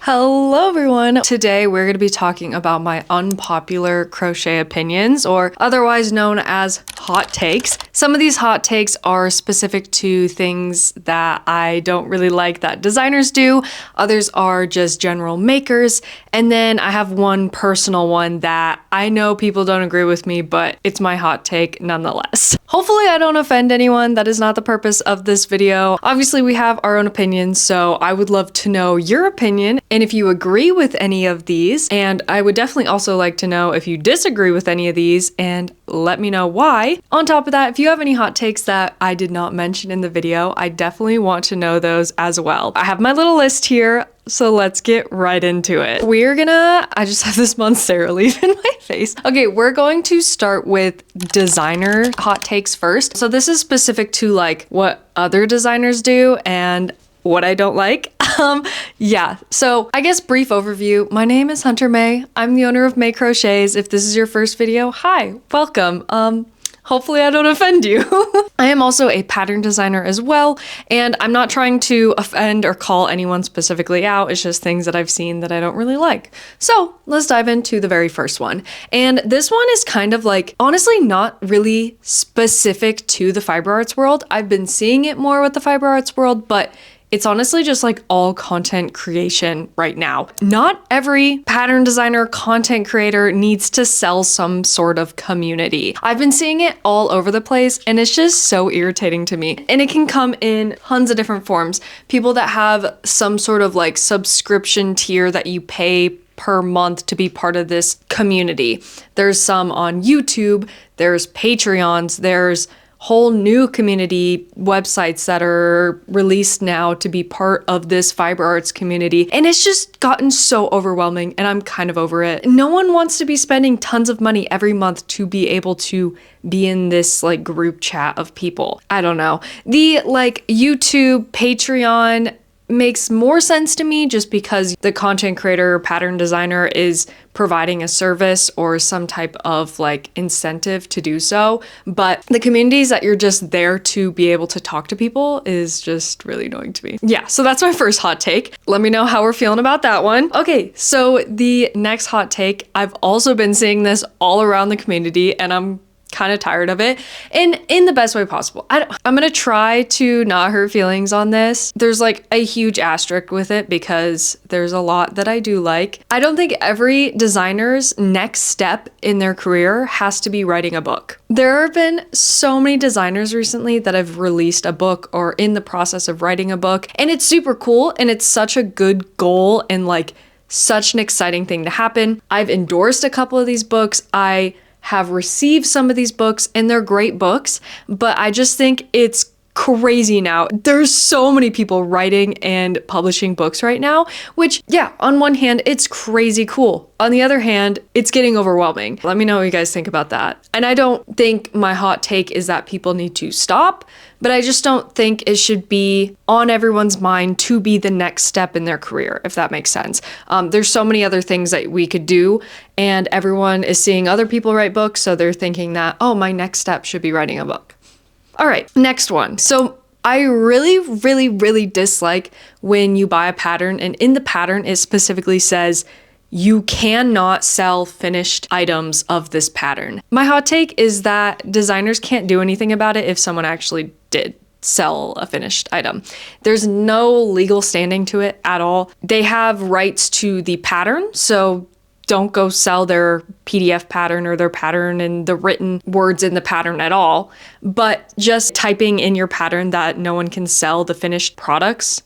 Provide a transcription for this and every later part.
Hello everyone! Today we're going to be talking about my unpopular crochet opinions, or otherwise known as hot takes. Some of these hot takes are specific to things that I don't really like that designers do. Others are just general makers. And then I have one personal one that I know people don't agree with me, but it's my hot take nonetheless. Hopefully I don't offend anyone. That is not the purpose of this video. Obviously we have our own opinions, so I would love to know your opinion and if you agree with any of these. And I would definitely also like to know if you disagree with any of these and let me know why. On top of that, if you have any hot takes that I did not mention in the video, I definitely want to know those as well. I have my little list here. So let's get right into it. I just have this Monstera leaf in my face. Okay, we're going to start with designer hot takes first. So this is specific to like what other designers do and what I don't like. Yeah, so I guess brief overview. My name is Hunter May. I'm the owner of May Crochets. If this is your first video, hi, welcome. Hopefully I don't offend you. I am also a pattern designer as well, and I'm not trying to offend or call anyone specifically out. It's just things that I've seen that I don't really like. So let's dive into the very first one. And this one is kind of like, honestly, not really specific to the fiber arts world. I've been seeing it more with the fiber arts world, but it's honestly just like all content creation right now. Not every pattern designer, content creator needs to sell some sort of community. I've been seeing it all over the place and it's just so irritating to me. And it can come in tons of different forms. People that have some sort of like subscription tier that you pay per month to be part of this community. There's some on YouTube, there's Patreons, there's whole new community websites that are released now to be part of this fiber arts community. And it's just gotten so overwhelming and I'm kind of over it. No one wants to be spending tons of money every month to be able to be in this like group chat of people. I don't know. The like YouTube, Patreon makes more sense to me just because the content creator, pattern designer is providing a service or some type of like incentive to do so. But the communities that you're just there to be able to talk to people is just really annoying to me. Yeah, so that's my first hot take. Let me know how we're feeling about that one. Okay, so the next hot take, I've also been seeing this all around the community and I'm kind of tired of it, and in the best way possible. I'm gonna try to not hurt feelings on this. There's like a huge asterisk with it because there's a lot that I do like. I don't think every designer's next step in their career has to be writing a book. There have been so many designers recently that have released a book or in the process of writing a book, and it's super cool and it's such a good goal and like such an exciting thing to happen. I've endorsed a couple of these books. I have received some of these books and they're great books, but I just think it's crazy now. There's so many people writing and publishing books right now, which yeah, on one hand, it's crazy cool. On the other hand, it's getting overwhelming. Let me know what you guys think about that. And I don't think my hot take is that people need to stop, but I just don't think it should be on everyone's mind to be the next step in their career, if that makes sense. There's so many other things that we could do, and everyone is seeing other people write books, so they're thinking that, oh, my next step should be writing a book. All right, next one. So I really dislike when you buy a pattern and in the pattern it specifically says you cannot sell finished items of this pattern. My hot take is that designers can't do anything about it if someone actually did sell a finished item. There's no legal standing to it at all. They have rights to the pattern, so don't go sell their PDF pattern or their pattern and the written words in the pattern at all. But just typing in your pattern that no one can sell the finished products,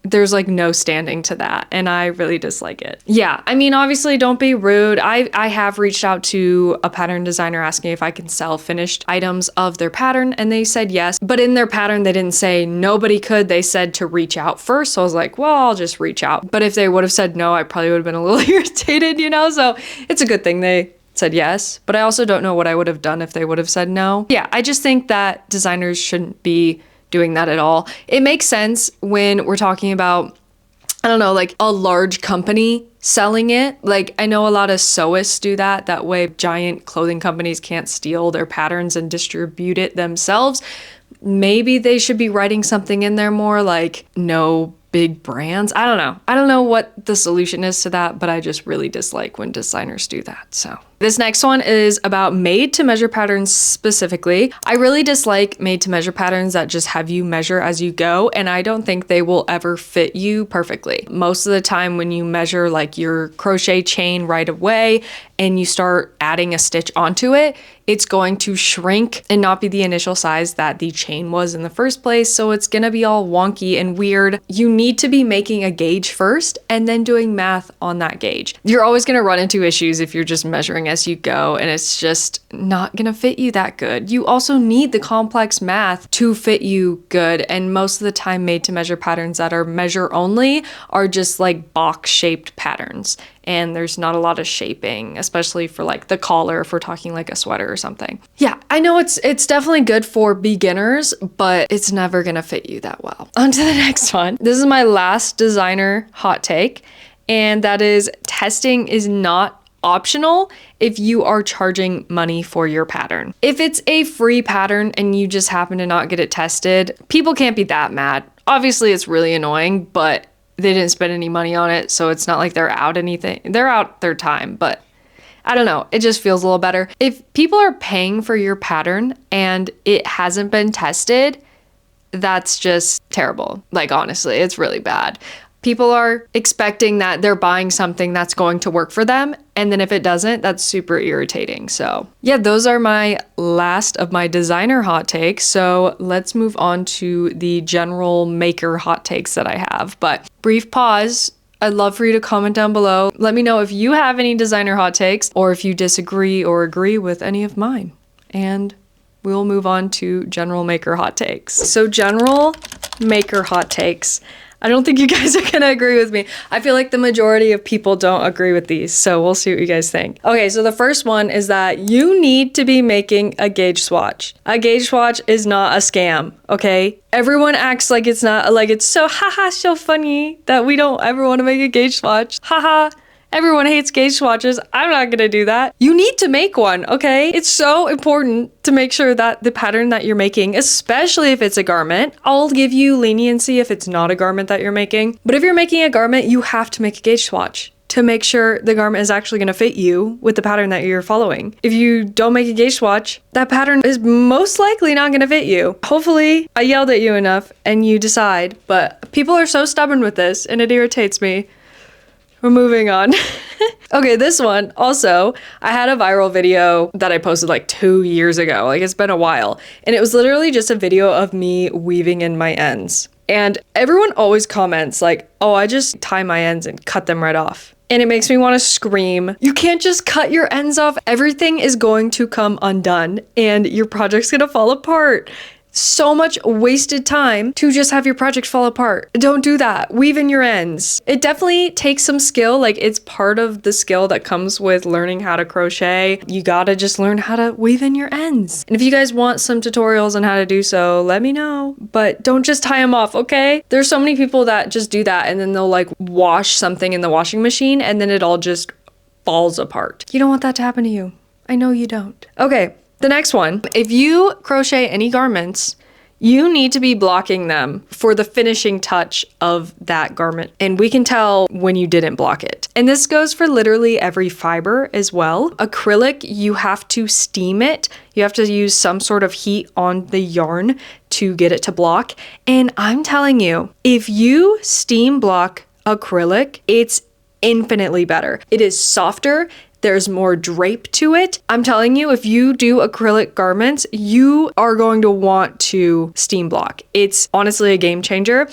there's like no standing to that, and I really dislike it. Yeah, I mean, obviously don't be rude. I have reached out to a pattern designer asking if I can sell finished items of their pattern, and they said yes, but in their pattern they didn't say nobody could. They said to reach out first, so I was like, well, I'll just reach out. But if they would have said no, I probably would have been a little irritated, you know? So it's a good thing they said yes, but I also don't know what I would have done if they would have said no. Yeah, I just think that designers shouldn't be doing that at all. It makes sense when we're talking about, I don't know, like a large company selling it. Like I know a lot of sewists do that. That way giant clothing companies can't steal their patterns and distribute it themselves. Maybe they should be writing something in there more like no big brands. I don't know. I don't know what the solution is to that, but I just really dislike when designers do that. So this next one is about made to measure patterns specifically. I really dislike made to measure patterns that just have you measure as you go, and I don't think they will ever fit you perfectly. Most of the time when you measure like your crochet chain right away and you start adding a stitch onto it, it's going to shrink and not be the initial size that the chain was in the first place. So it's gonna be all wonky and weird. You need to be making a gauge first and then doing math on that gauge. You're always gonna run into issues if you're just measuring as you go, and it's just not gonna fit you that good. You also need the complex math to fit you good, and most of the time made to measure patterns that are measure only are just like box shaped patterns, and there's not a lot of shaping, especially for like the collar if we're talking like a sweater or something. Yeah, I know it's definitely good for beginners, but it's never gonna fit you that well. On to the next one. This is my last designer hot take, and that is testing is not optional if you are charging money for your pattern. If it's a free pattern and you just happen to not get it tested, people can't be that mad. Obviously it's really annoying, but they didn't spend any money on it, so it's not like they're out anything. They're out their time, but I don't know, it just feels a little better. If people are paying for your pattern and it hasn't been tested, that's just terrible. Like honestly, it's really bad. People are expecting that they're buying something that's going to work for them, and then if it doesn't, that's super irritating. So yeah, those are my last of my designer hot takes. So let's move on to the general maker hot takes that I have. But brief pause. I'd love for you to comment down below. Let me know if you have any designer hot takes or if you disagree or agree with any of mine. And we'll move on to general maker hot takes. So general maker hot takes. I don't think you guys are gonna agree with me. I feel like the majority of people don't agree with these, so we'll see what you guys think. Okay, so the first one is that you need to be making a gauge swatch. A gauge swatch is not a scam, okay? Everyone acts like it's not, like it's so haha, so funny that we don't ever wanna make a gauge swatch. Haha. Everyone hates gauge swatches. I'm not gonna do that. You need to make one, okay? It's so important to make sure that the pattern that you're making, especially if it's a garment, I'll give you leniency if it's not a garment that you're making. But if you're making a garment, you have to make a gauge swatch to make sure the garment is actually gonna fit you with the pattern that you're following. If you don't make a gauge swatch, that pattern is most likely not gonna fit you. Hopefully, I yelled at you enough and you decide, but people are so stubborn with this and it irritates me. We're moving on. Okay, this one also, I had a viral video that I posted like 2 years ago. Like it's been a while. And it was literally just a video of me weaving in my ends. And everyone always comments like, oh, I just tie my ends and cut them right off. And it makes me want to scream. You can't just cut your ends off. Everything is going to come undone and your project's gonna fall apart. So much wasted time to just have your project fall apart. Don't do that. Weave in your ends. It definitely takes some skill. Like it's part of the skill that comes with learning how to crochet. You gotta just learn how to weave in your ends. And if you guys want some tutorials on how to do so, let me know. But don't just tie them off, okay? There's so many people that just do that and then they'll like wash something in the washing machine and then it all just falls apart. You don't want that to happen to you. I know you don't. Okay. The next one, if you crochet any garments, you need to be blocking them for the finishing touch of that garment. And we can tell when you didn't block it. And this goes for literally every fiber as well. Acrylic, you have to steam it. You have to use some sort of heat on the yarn to get it to block. And I'm telling you, if you steam block acrylic, it's infinitely better. It is softer. There's more drape to it. I'm telling you, if you do acrylic garments, you are going to want to steam block. It's honestly a game changer.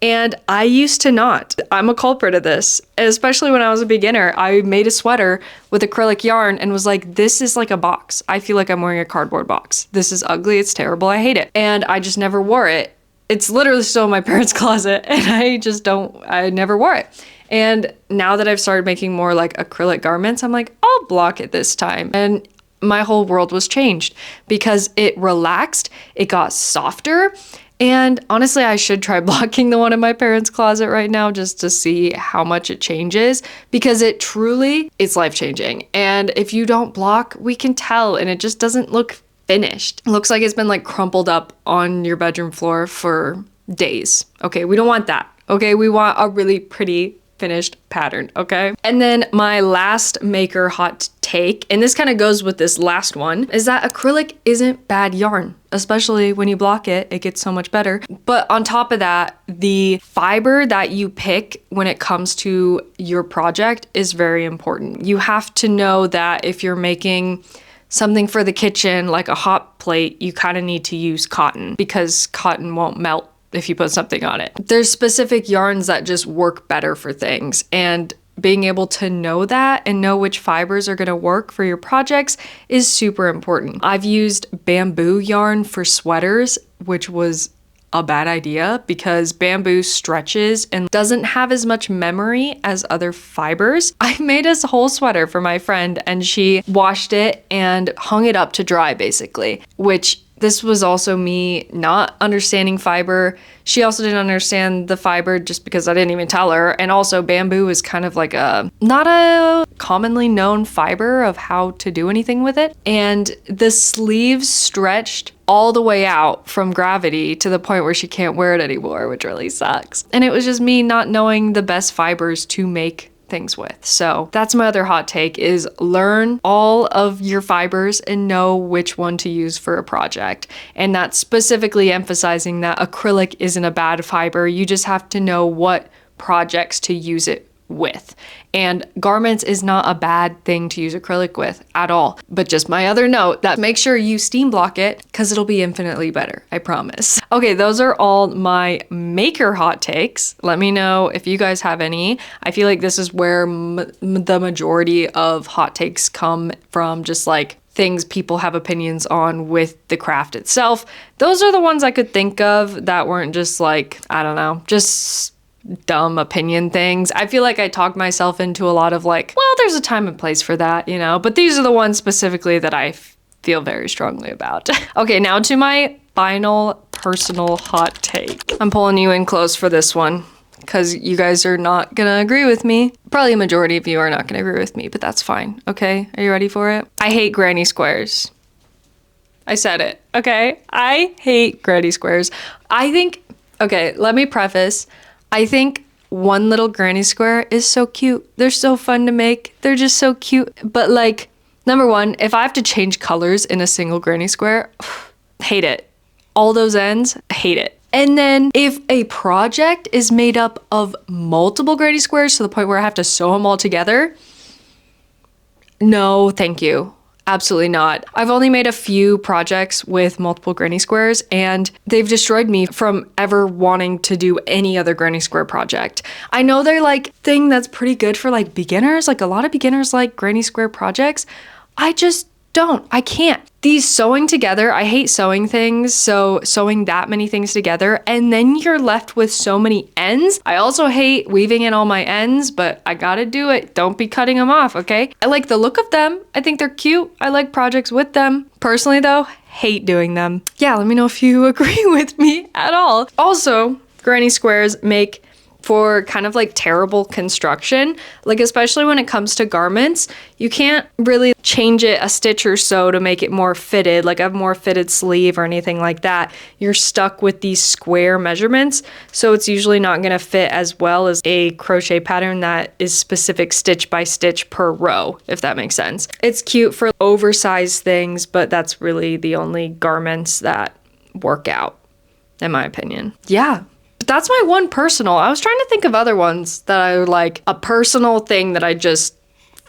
And I used to not. I'm a culprit of this, especially when I was a beginner. I made a sweater with acrylic yarn and was like, this is like a box. I feel like I'm wearing a cardboard box. This is ugly. It's terrible. I hate it. And I just never wore it. It's literally still in my parents' closet and I never wore it. And now that I've started making more like acrylic garments, I'm like, I'll block it this time. And my whole world was changed because it relaxed, it got softer. And honestly, I should try blocking the one in my parents' closet right now just to see how much it changes because it's life-changing. And if you don't block, we can tell and it just doesn't look finished. It looks like it's been like crumpled up on your bedroom floor for days. Okay, we don't want that. Okay, we want a really pretty finished pattern, okay? And then my last maker hot take, and this kind of goes with this last one, is that acrylic isn't bad yarn, especially when you block it, it gets so much better. But on top of that, the fiber that you pick when it comes to your project is very important. You have to know that if you're making something for the kitchen, like a hot plate, you kind of need to use cotton because cotton won't melt if you put something on it. There's specific yarns that just work better for things, and being able to know that and know which fibers are gonna work for your projects is super important. I've used bamboo yarn for sweaters, which was a bad idea because bamboo stretches and doesn't have as much memory as other fibers. I made a whole sweater for my friend and she washed it and hung it up to dry basically, which this was also me not understanding fiber. She also didn't understand the fiber just because I didn't even tell her. And also bamboo is kind of like not a commonly known fiber of how to do anything with it. And the sleeves stretched all the way out from gravity to the point where she can't wear it anymore, which really sucks. And it was just me not knowing the best fibers to make things with. So that's my other hot take, is learn all of your fibers and know which one to use for a project. And that's specifically emphasizing that acrylic isn't a bad fiber. You just have to know what projects to use it with. And garments is not a bad thing to use acrylic with at all. But just my other note that make sure you steam block it because it'll be infinitely better, I promise. Okay, those are all my maker hot takes. Let me know if you guys have any. I feel like this is where the majority of hot takes come from, just like things people have opinions on with the craft itself. Those are the ones I could think of that weren't just like, I don't know, just dumb opinion things. I feel like I talked myself into a lot of like, well, there's a time and place for that, you know, but these are the ones specifically that I feel very strongly about. Okay, now to my final personal hot take. I'm pulling you in close for this one because you guys are not gonna agree with me. Probably a majority of you are not gonna agree with me, but that's fine. Okay, are you ready for it? I hate granny squares. I said it, okay? I hate granny squares. I think, okay, let me preface, I think one little granny square is so cute. They're so fun to make. They're just so cute. But like, number one, if I have to change colors in a single granny square, hate it. All those ends, hate it. And then if a project is made up of multiple granny squares to the point where I have to sew them all together, no, thank you. Absolutely not. I've only made a few projects with multiple granny squares and they've destroyed me from ever wanting to do any other granny square project. I know they're like thing that's pretty good for like beginners. Like a lot of beginners like granny square projects. I just don't. I can't. These sewing together, I hate sewing things, so sewing that many things together, and then you're left with so many ends. I also hate weaving in all my ends, but I gotta do it. Don't be cutting them off, okay? I like the look of them. I think they're cute. I like projects with them. Personally though, hate doing them. Yeah, let me know if you agree with me at all. Also, granny squares make for kind of like terrible construction, like especially when it comes to garments. You can't really change it a stitch or so to make it more fitted, like a more fitted sleeve or anything like that. You're stuck with these square measurements, so it's usually not gonna fit as well as a crochet pattern that is specific stitch by stitch per row, if that makes sense. It's cute for oversized things, but that's really the only garments that work out, in my opinion. Yeah. That's my one personal. I was trying to think of other ones that I would like, a personal thing that I just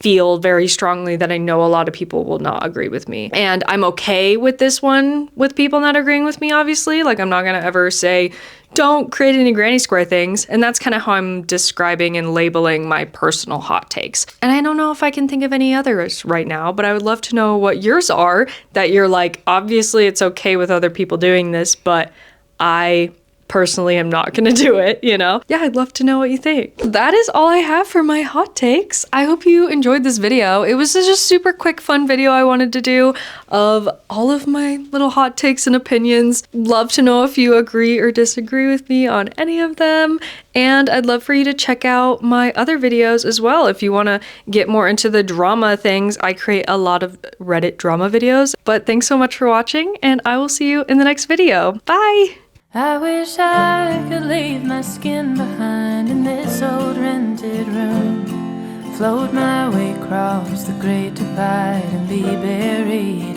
feel very strongly that I know a lot of people will not agree with me. And I'm okay with this one with people not agreeing with me, obviously. Like I'm not gonna ever say, don't create any granny square things. And that's kind of how I'm describing and labeling my personal hot takes. And I don't know if I can think of any others right now, but I would love to know what yours are that you're like, obviously it's okay with other people doing this, but I personally am not gonna do it, you know? Yeah, I'd love to know what you think. That is all I have for my hot takes. I hope you enjoyed this video. It was just a super quick, fun video I wanted to do of all of my little hot takes and opinions. Love to know if you agree or disagree with me on any of them. And I'd love for you to check out my other videos as well. If you wanna get more into the drama things, I create a lot of Reddit drama videos. But thanks so much for watching and I will see you in the next video. Bye! I wish I could leave my skin behind in this old rented room, float my way across the great divide and be buried